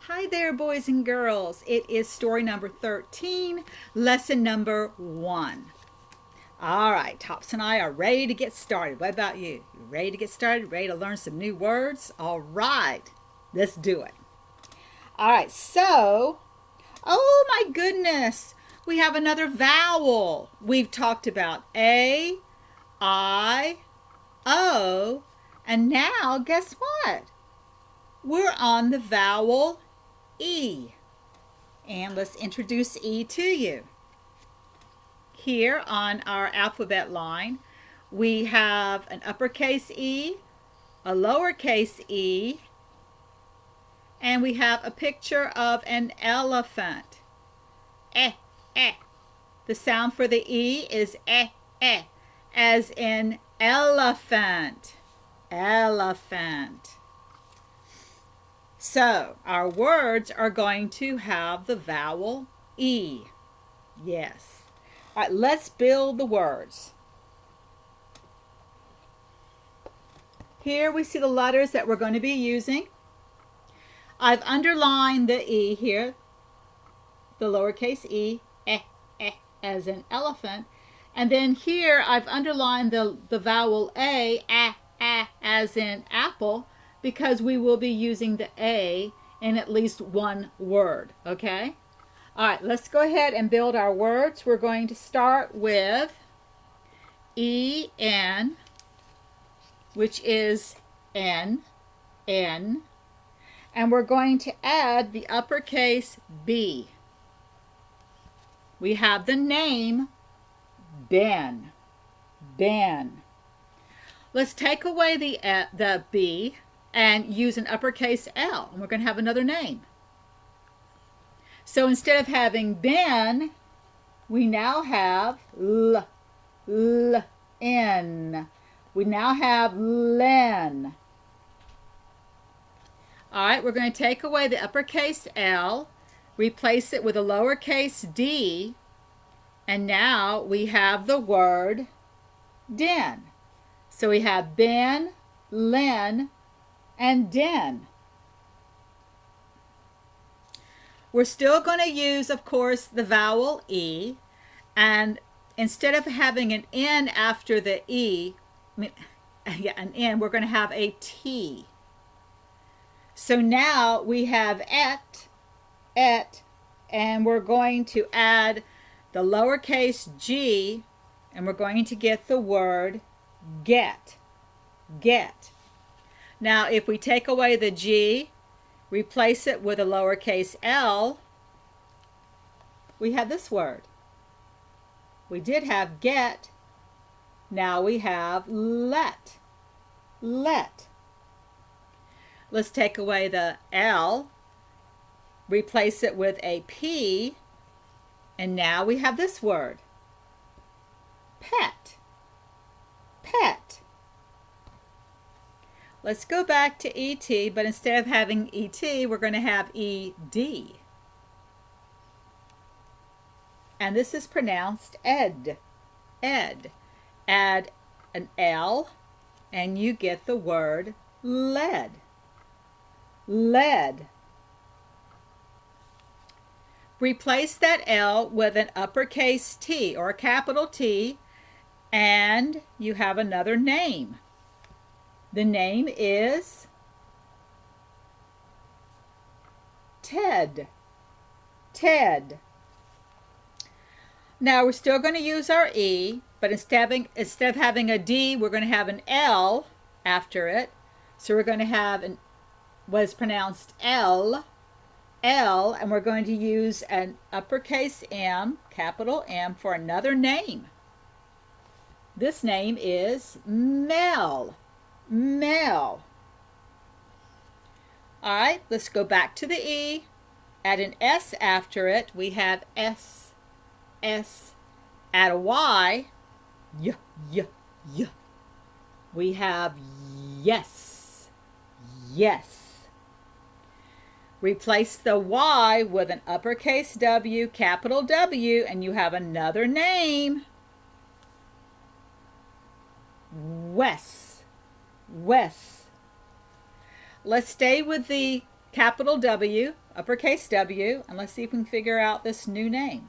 Hi there, boys and girls. It is story number 13, lesson number 1. All right, Tops and I are ready to get started. What about you? You ready to get started? Ready to learn some new words? All right, let's do it. All right, so, oh my goodness, we have another vowel. We've talked about A, I, O, and now guess what? We're on the vowel E. And let's introduce E to you. Here on our alphabet line, we have an uppercase E, a lowercase e, and we have a picture of an elephant. Eh, eh. The sound for the E is eh, eh, as in elephant. Elephant. So, our words are going to have the vowel E. Yes. All right, let's build the words. Here we see the letters that we're going to be using. I've underlined the E here, the lowercase e, eh, eh, as in elephant. And then here I've underlined the vowel A, as in apple, because we will be using the A in at least one word, okay? All right, let's go ahead and build our words. We're going to start with E-N, which is N, N, and we're going to add the uppercase B. We have the name Ben, Ben. Let's take away the B and use an uppercase L, and we're going to have another name. So instead of having Ben, we now have N. We now have Len. All right, we're going to take away the uppercase L, replace it with a lowercase d, and now we have the word den. So we have Ben, Len, and den. We're still going to use, of course, the vowel E, and instead of having an N after the E, an N, we're going to have a T. So now we have et, and we're going to add the lowercase g, and we're going to get the word get, get. Now, if we take away the G, replace it with a lowercase l, we have this word. We did have get, now we have let, let. Let's take away the L, replace it with a P, and now we have this word. Pet, pet. Let's go back to ET, but instead of having ET, we're going to have ED. And this is pronounced ed, ed. Add an L, and you get the word lead, lead. Replace that L with an uppercase T or a capital T, and you have another name. The name is Ted, Ted. Now we're still going to use our E, but instead of having a D, we're going to have an L after it. So we're going to have what is pronounced L, L, and we're going to use an uppercase M, capital M, for another name. This name is Mel, Mel. All right, let's go back to the E. Add an S after it. We have S, S. Add a Y, y. We have yes, yes. Replace the Y with an uppercase W, capital W, and you have another name. Wes, Wes. Let's stay with the capital W, uppercase W, and let's see if we can figure out this new name.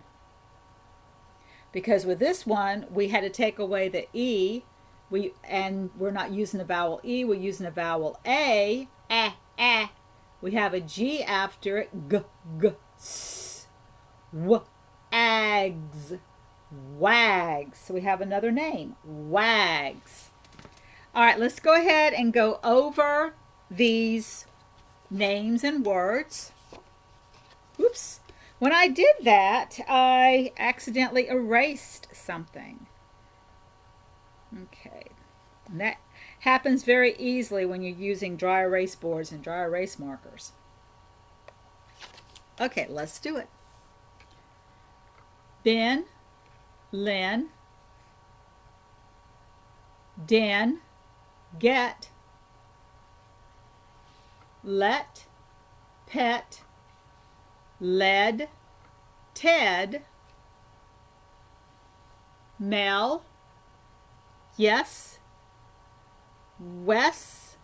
Because with this one, we had to take away the E, and we're not using the vowel E, we're using the vowel A. We have a G after it, G, S, W, Ags, Wags. So we have another name, Wags. All right, let's go ahead and go over these names and words. Oops. When I did that, I accidentally erased something. Okay. And that happens very easily when you're using dry erase boards and dry erase markers. Okay, let's do it. Ben, Lynn, Den, get, let, pet, led, Ted, Mel, yes, Wes,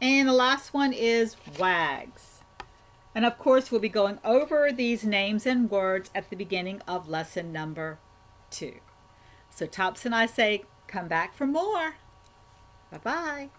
and the last one is Wags. And of course, we'll be going over these names and words at the beginning of lesson number 2. So Tops and I say, come back for more. Bye-bye.